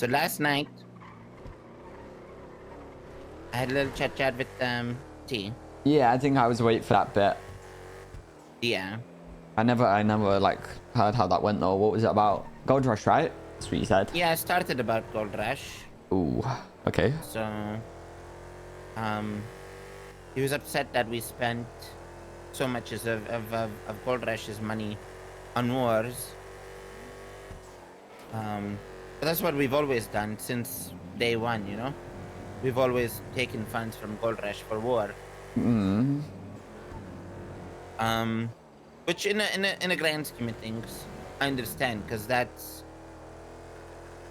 So last night, I had a little chat with T. Yeah, I think I was waiting for that bit. Yeah. I never like heard how that went though. What was it about? Gold Rush, right? That's what you said. Yeah, I started about Gold Rush. Ooh, okay. So, he was upset that we spent so much of Gold Rush's money on wars. But that's what we've always done since day one, you know? We've always taken funds from Gold Rush for war. Which in a grand scheme of things, I understand, because that's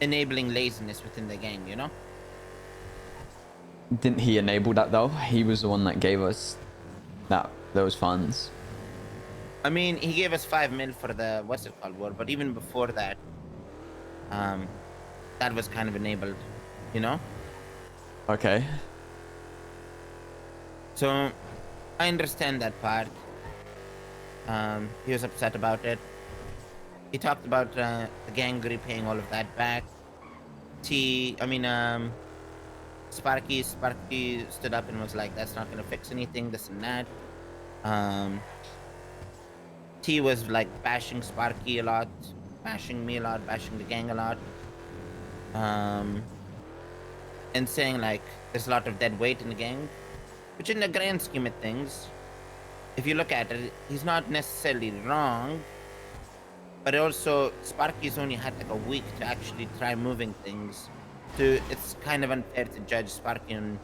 enabling laziness within the gang, you know? Didn't he enable that though? He was the one that gave us those funds. I mean, he gave us 5 mil for the what's it called war, but even before that, that was kind of enabled, you know? Okay. So I understand that part. He was upset about it. He talked about the gang repaying all of that back. Sparky stood up and was like, that's not gonna fix anything, this and that. T was like bashing Sparky a lot, bashing me a lot, bashing the gang a lot. And saying like there's a lot of dead weight in the gang, which in the grand scheme of things, if you look at it, he's not necessarily wrong, but also Sparky's only had like a week to actually try moving things. So it's kind of unfair to judge Sparky on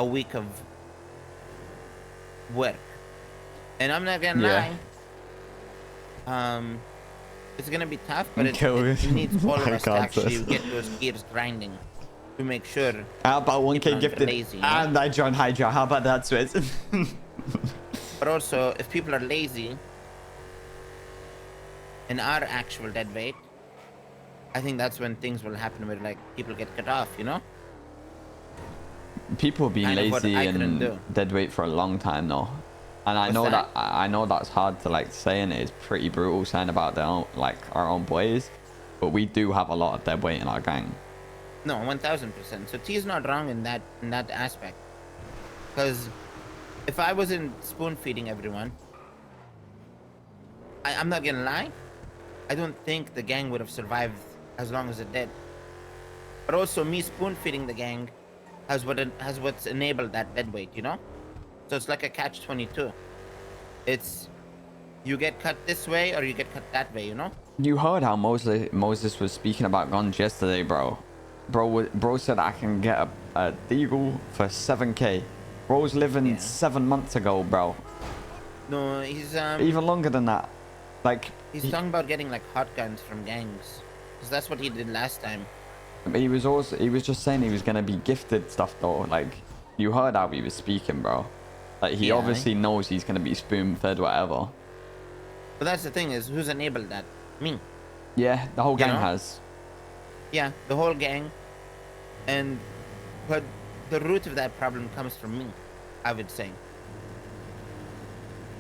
a week of work. And I'm not gonna lie, it's gonna be tough, but it needs all of us to actually get those gears grinding to make sure. How about 1K gifted lazy, you know? and I joined Hydra? How about that, Switz? But also, if people are lazy and are actual dead weight, I think that's when things will happen where like people get cut off, you know? People have been Kind of what lazy I couldn't do. and dead weight for a long time though. And I know that's hard to like say, and it's pretty brutal saying about their own, like our own boys, but we do have a lot of dead weight in our gang. No, 1000%. So T's not wrong in that aspect. Because if I wasn't spoon feeding everyone, I'm not gonna lie, I don't think the gang would have survived as long as it did. But also me spoon feeding the gang has what's enabled that dead weight, you know? So it's like a catch-22. It's you get cut this way or you get cut that way, you know? You heard how Moses was speaking about guns yesterday, bro. Bro said I can get a deagle for 7K. Bro's living 7 months ago, bro. No, he's even longer than that. Like he's talking about getting like hot guns from gangs, because that's what he did last time. He was just saying he was gonna be gifted stuff though. Like you heard how he was speaking, bro. Like he obviously knows he's gonna be spoon fed whatever. But that's the thing, is who's enabled that? Me. Yeah, the whole gang know? has. Yeah, the whole gang. But the root of that problem comes from me, I would say.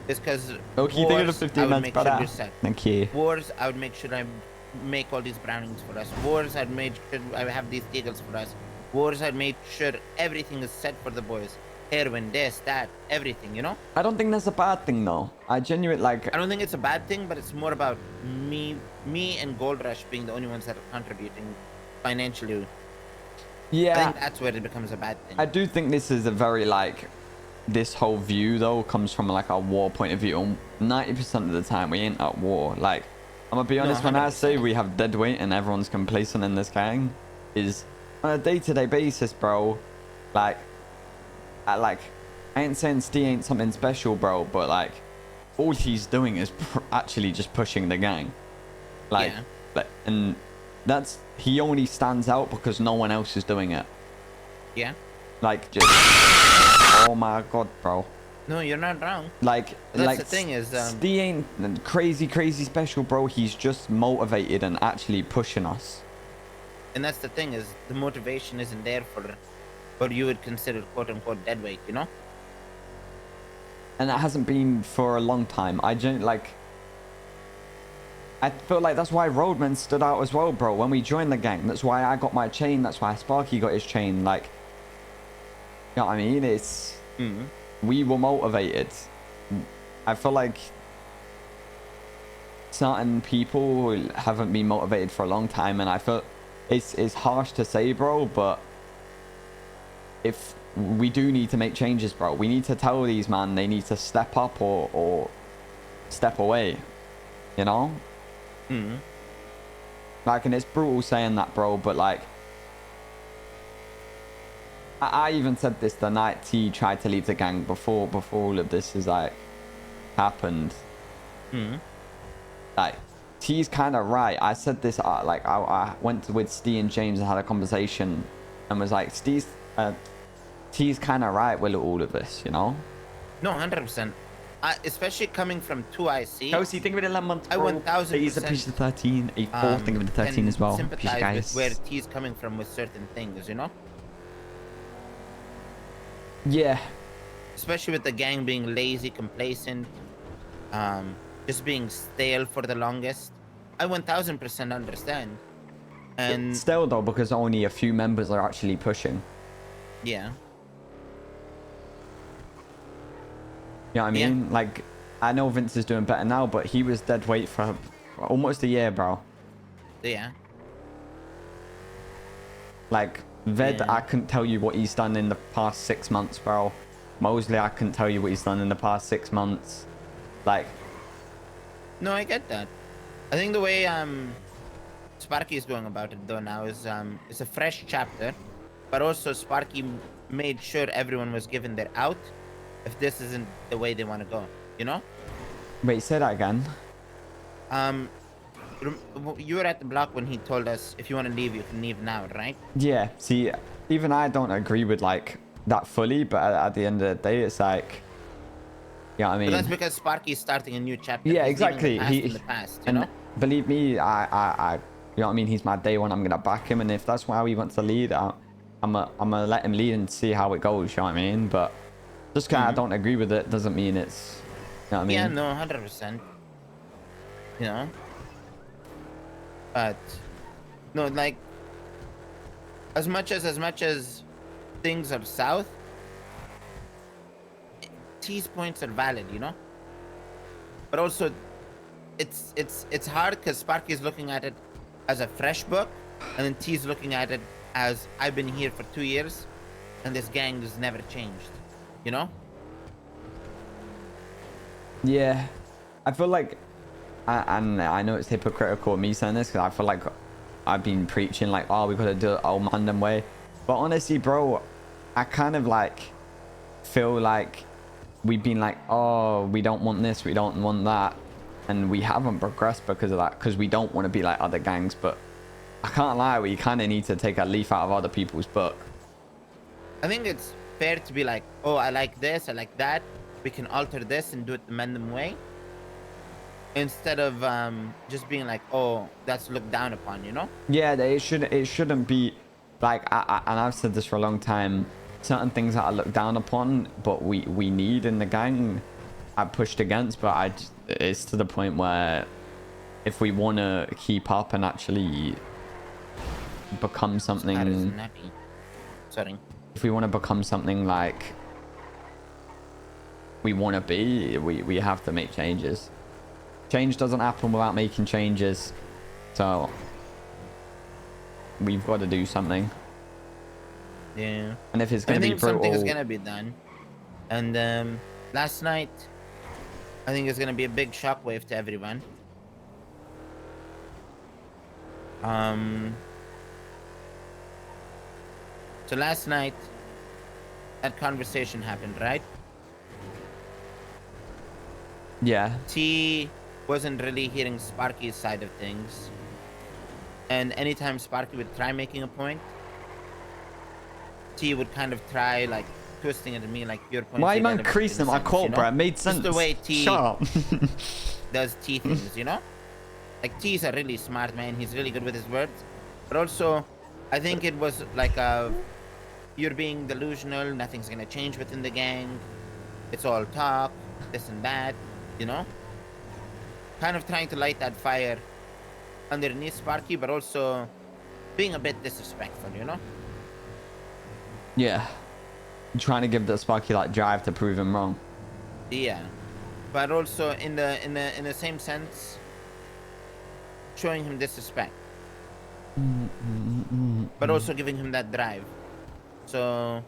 It's because Okay, thank you for 15 months, brother. Thank you. Wars, I would make sure I make all these brownings for us. Wars, I'd make sure I have these deagles for us. Wars, I'd make sure everything is set for the boys. Heroin, this, that, everything, you know? I don't think that's a bad thing though. I genuinely like. I don't think it's a bad thing, but it's more about me and Gold Rush being the only ones that are contributing financially. Yeah. I think that's where it becomes a bad thing. I do think this is a very like, this whole view though comes from like a war point of view. 90% of the time we ain't at war. Like, I'm gonna be honest, when I say we have dead weight and everyone's complacent in this gang, is on a day-to-day basis, bro. Like, I ain't saying Steve ain't something special, bro, but like, all he's doing is actually just pushing the gang. Like, and that's, he only stands out because no one else is doing it. Yeah. Like, just, oh my god, bro. No, you're not wrong. Like, that's the thing is, Steve ain't crazy special, bro. He's just motivated and actually pushing us. And that's the thing is, the motivation isn't there for what you would consider quote-unquote dead weight, you know? And it hasn't been for a long time. I don't like, I feel like that's why Roadman stood out as well, bro. When we joined the gang, that's why I got my chain. That's why Sparky got his chain. Like, you know what I mean? It's we were motivated. I feel like certain people haven't been motivated for a long time, and I feel it's harsh to say, bro, but if we do need to make changes, bro, we need to tell these man they need to step up or step away, you know? Like, and it's brutal saying that, bro, but like I even said this the night T tried to leave the gang before all of this is like happened. Like, T's kind of right. I said this like I went with Steve and James and had a conversation and was like, T's kind of right with all of this, you know? No, 100%. Especially coming from 2IC. Kelsey, think of it in 11 months, I bro. 1000%. He's a piece of 13. A4, think of it in 13 as well. Sympathize guys. with where T's coming from with certain things, you know? Yeah. Especially with the gang being lazy, complacent, just being stale for the longest. I 1000% understand. And still though, because only a few members are actually pushing. Yeah. You know what I mean? Yeah. Like, I know Vince is doing better now, but he was dead weight for almost a year, bro. Yeah. Like, Ved, yeah. I couldn't tell you what he's done in the past 6 months, bro. Mosley, I couldn't tell you what he's done in the past 6 months. Like... No, I get that. I think the way Sparky is going about it, though, now is it's a fresh chapter. But also, Sparky made sure everyone was given their out if this isn't the way they want to go, you know? Wait, say that again. You were at the block when he told us if you want to leave, you can leave now, right? Yeah, see, even I don't agree with, like, that fully, but at the end of the day, it's like... You know what I mean? But that's because Sparky's starting a new chapter. Yeah, exactly. In the past, you know? Believe me, I you know what I mean? He's my day one. I'm going to back him, and if that's how he wants to lead, I'm gonna let him lead and see how it goes, you know what I mean? But just because I don't agree with it doesn't mean it's, you know what I mean? Yeah, no, 100%. You know? But, no, like, as much as things are south, T's points are valid, you know? But also, it's hard because Sparky's looking at it as a fresh book, and then T's looking at it as I've been here for 2 years, and this gang has never changed, you know? Yeah, I feel like, and I know it's hypocritical of me saying this, because I feel like I've been preaching like, oh, we gotta do it old Mandem way. But honestly, bro, I kind of like feel like we've been like, oh, we don't want this, we don't want that, and we haven't progressed because of that, because we don't want to be like other gangs. But I can't lie, we kind of need to take a leaf out of other people's book. I think it's fair to be like, oh, I like this, I like that, we can alter this and do it the Mandem way, instead of just being like, oh, that's looked down upon, you know? Yeah, it shouldn't be like, and I've said this for a long time, certain things that I look down upon but we need in the gang, I pushed against, but it's to the point where if we want to keep up and actually become something, sorry, if we want to become something like we want to be, we have to make changes. Change doesn't happen without making changes, so we've got to do something. Yeah. And if it's going to be brutal, something is going to be done. And last night, I think it's going to be a big shockwave to everyone. So last night, that conversation happened, right? Yeah. T wasn't really hearing Sparky's side of things. And anytime Sparky would try making a point, T would kind of try like twisting it at me like your point. Why am I increasing my call, bro? It made sense. Just the way T Shut up. does T things, you know? Like T's a really smart man. He's really good with his words. But also, I think it was like you're being delusional. Nothing's gonna change within the gang. It's all talk, this and that, you know? Kind of trying to light that fire underneath Sparky, but also being a bit disrespectful, you know? Yeah. Trying to give the Sparky like drive to prove him wrong. Yeah, but also in the same sense, showing him disrespect, but also giving him that drive. So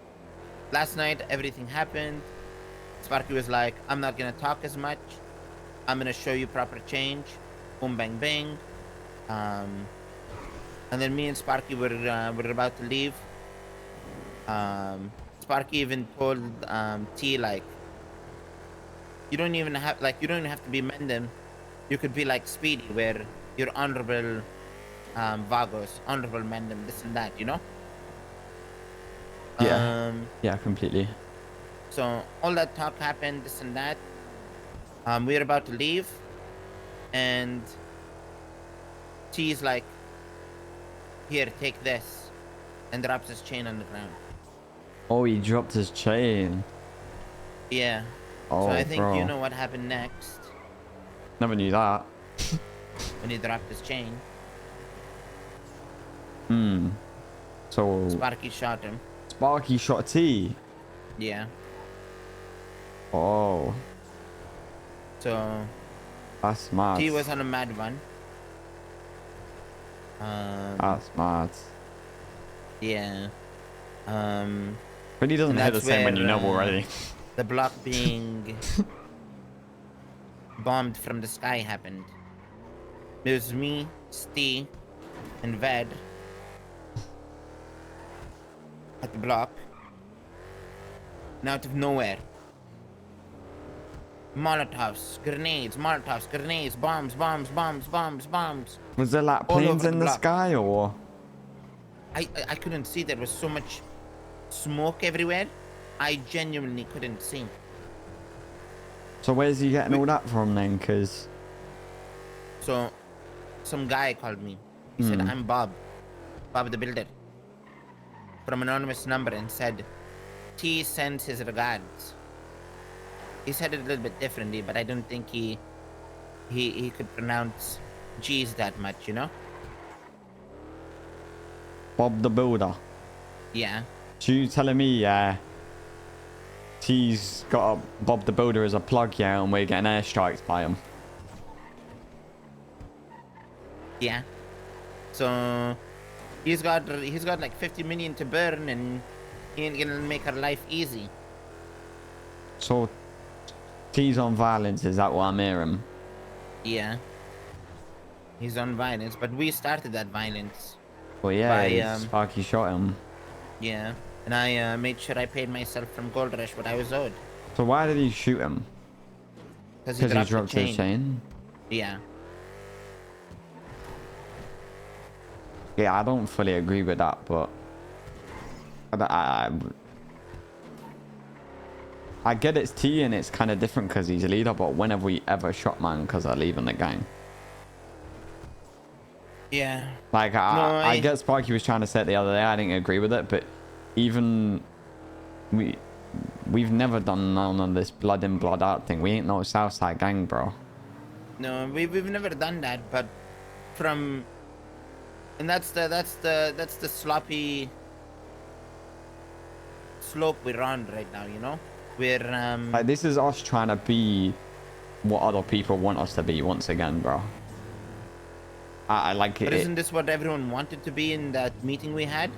last night everything happened. Sparky was like, "I'm not gonna talk as much. I'm gonna show you proper change." Boom, bang, bang. And then me and Sparky were about to leave. Sparky even told T like, you don't even have to be Mandem. You could be like Speedy, where you're honorable Vagos, honorable Mandem, this and that, you know? Yeah. Yeah, completely. So all that talk happened, this and that. We were about to leave, and T's like, "Here, take this," and drops his chain on the ground. Oh, he dropped his chain. Yeah. Oh, so I think bro. you know what happened next Never knew that. when he dropped his chain. So Sparky shot him. Sparky shot T. Yeah. Oh, So that's mad. T was on a mad one. That's mad. Yeah. But he doesn't hit the That's same when you know where, already. the block being bombed from the sky happened. It was me, Steve, and Ved at the block. And out of nowhere, Molotovs, grenades, bombs, bombs, bombs, bombs, bombs. Was there like All planes over in the the block. sky or? I couldn't see. There was so much smoke everywhere. I genuinely couldn't see. So where's he getting all that from then? Cause So some guy called me. He said, "I'm Bob the Builder," from an anonymous number, and said, "T sends his regards." He said it a little bit differently, but I don't think he could pronounce G's that much, you know? Bob the Builder. Yeah. So you telling me, T's got a Bob the Builder as a plug, yeah, and we're getting airstrikes by him. Yeah. So he's got like 50 million to burn, and he ain't gonna make our life easy. So T's on violence, is that what I'm hearing? Yeah. He's on violence, but we started that violence. Well, yeah, Sparky shot him. Yeah. And I made sure I paid myself from Gold Rush what I was owed. So why did he shoot him? Because Because he dropped dropped his chain? Yeah. Yeah, I don't fully agree with that, but I get it's T and it's kind of different because he's a leader, but when have we ever shot man because they're leaving the gang? Yeah. Like, I get Sparky was trying to say it the other day. I didn't agree with it, but even we've never done none of this blood in, blood out thing. We ain't no Southside gang, bro. No, we've never done that, but from, and that's the sloppy slope we're on right now, you know? We're Like, this is us trying to be what other people want us to be once again, bro. I like it. But isn't this what everyone wanted to be in that meeting we had?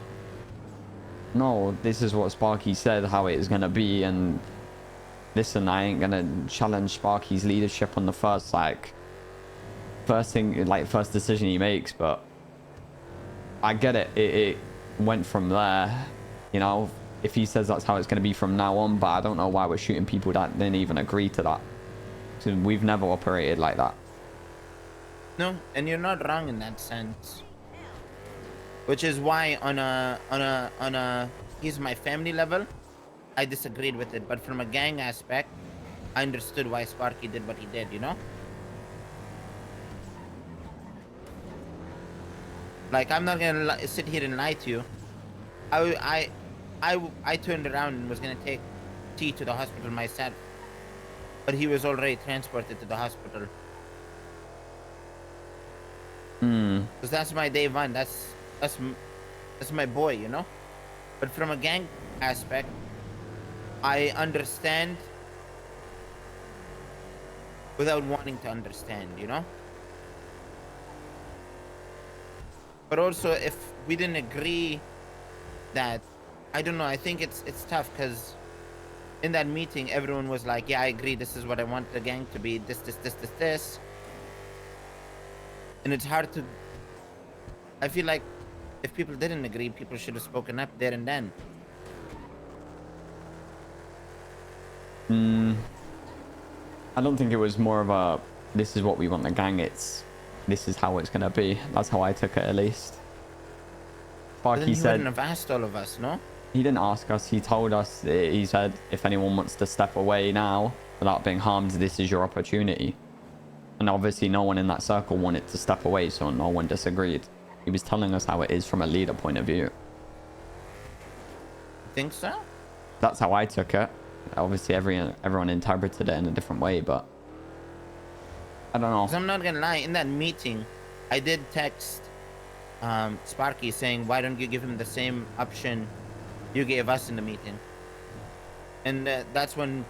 No, this is what Sparky said how it is gonna be, and listen, I ain't gonna challenge Sparky's leadership on the first decision he makes, but I get it. It went from there, you know. If he says that's how it's gonna be from now on, but I don't know why we're shooting people that didn't even agree to that. So we've never operated like that. No, and you're not wrong in that sense. Which is why on a he's my family level, I disagreed with it. But from a gang aspect, I understood why Sparky did what he did, you know? Like, I'm not gonna sit here and lie to you. I turned around and was gonna take T to the hospital myself. But he was already transported to the hospital. Because that's my day one. That's that's my boy, you know. But from a gang aspect, I understand without wanting to understand, you know. But also, if we didn't agree that, I don't know. I think it's tough because in that meeting, everyone was like, "Yeah, I agree. This is what I want the gang to be. This," and it's hard to. I feel like if people didn't agree, people should have spoken up there and then. I don't think it was more of a, this is what we want the gang, this is how it's gonna be. That's how I took it, at least. But then Sparky he said wouldn't have asked all of us, no? he didn't ask us, he told us, he said if anyone wants to step away now without being harmed, this is your opportunity. And obviously no one in that circle wanted to step away, so no one disagreed. He was telling us how it is from a leader point of view. Think so? That's how I took it. Obviously everyone interpreted it in a different way, but I don't know. 'Cause I'm not gonna lie, in that meeting, I did text Sparky saying, "Why don't you give him the same option you gave us in the meeting?" And that's when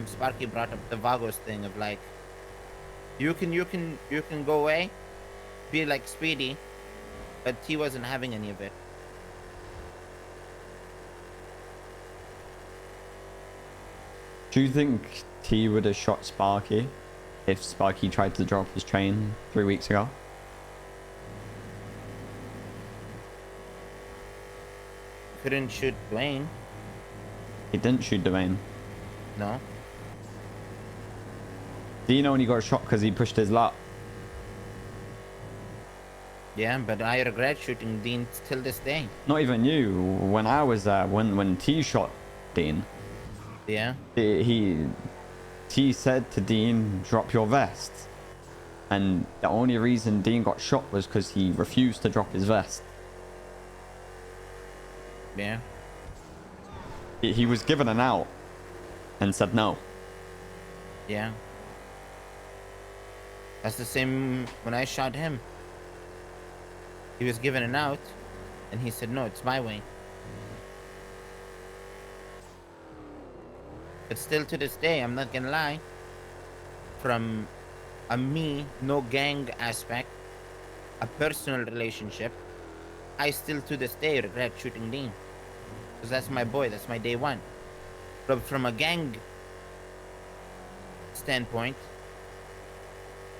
Sparky brought up the Vagos thing of like, you can go away, be like Speedy, but he wasn't having any of it. Do you think T would have shot Sparky if Sparky tried to drop his train 3 weeks ago? Couldn't shoot Dwayne. He didn't shoot Dwayne. No. Dean only got shot because he pushed his luck. Yeah, but I regret shooting Dean till this day. Not even you. When I was there, when T shot Dean, Yeah. T said to Dean, drop your vest. And the only reason Dean got shot was because he refused to drop his vest. Yeah. He was given an out and said no. Yeah. That's the same when I shot him. He was given an out, and he said, "No, it's my way." But still to this day, I'm not gonna lie, from a me, no gang aspect, a personal relationship, I still to this day regret shooting Dean. Because that's my boy, that's my day one. But from a gang standpoint,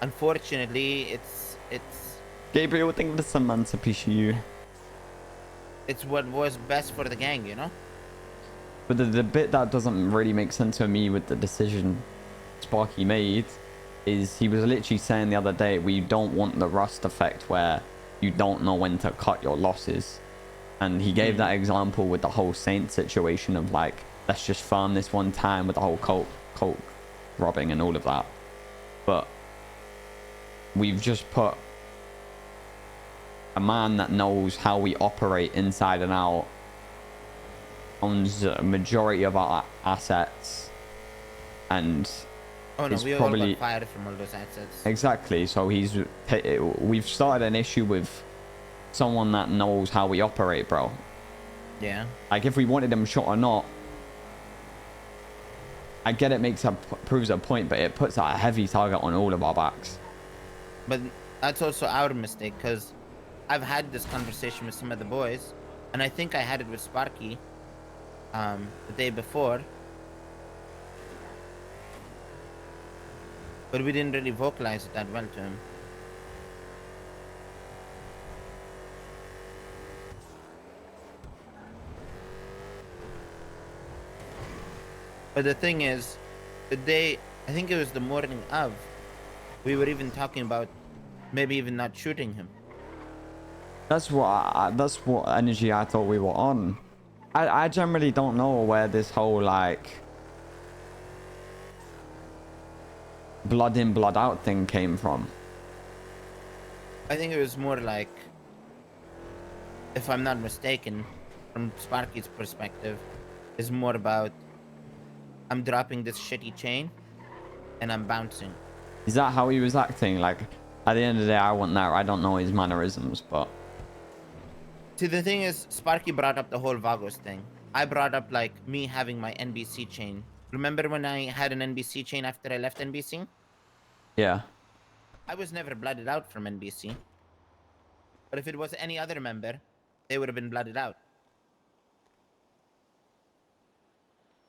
unfortunately, it's Gabriel, think this man's a piece of you. it's what was best for the gang, you know? But the bit that doesn't really make sense to me with the decision Sparky made is he was literally saying the other day, we don't want the rust effect where you don't know when to cut your losses. And he gave that example with the whole Saint situation of like, let's just farm this one time with the whole coke robbing and all of that. But we've just put a man that knows how we operate inside and out, owns a majority of our assets, and Oh no, is we all probably got fired from all those assets. exactly. So we've started an issue with someone that knows how we operate, bro. Yeah. Like if we wanted him shot or not, I get it proves a point, but it puts a heavy target on all of our backs. But that's also our mistake, because I've had this conversation with some of the boys, and I think I had it with Sparky the day before. But we didn't really vocalize it that well to him. But the thing is, the day, I think it was the morning of, we were even talking about maybe even not shooting him. That's what energy I thought we were on. I generally don't know where this whole like blood in blood out thing came from. I think it was more like, if I'm not mistaken, from Sparky's perspective, is more about, I'm dropping this shitty chain and I'm bouncing. Is that how he was acting? Like At the end of the day, I want that. I don't know his mannerisms, but... See, the thing is, Sparky brought up the whole Vagos thing. I brought up, like, me having my NBC chain. Remember when I had an NBC chain after I left NBC? Yeah. I was never blooded out from NBC. But if it was any other member, they would have been blooded out.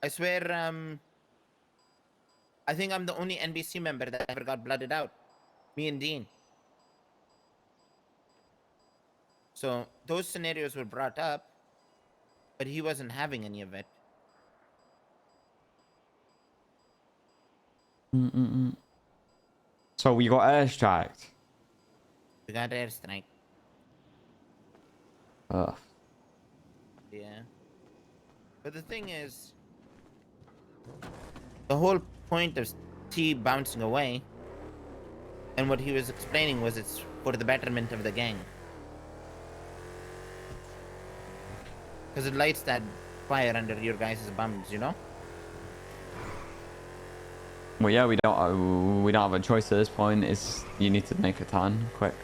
I swear, I think I'm the only NBC member that ever got blooded out. Me and Dean. So those scenarios were brought up, but he wasn't having any of it. So we got airstriked. We got airstrike. Ugh. Yeah. But the thing is, the whole point of T bouncing away and what he was explaining was it's for the betterment of the gang. Because it lights that fire under your guys' bums, you know? Well, yeah, we don't have a choice at this point. You need to make a turn quick.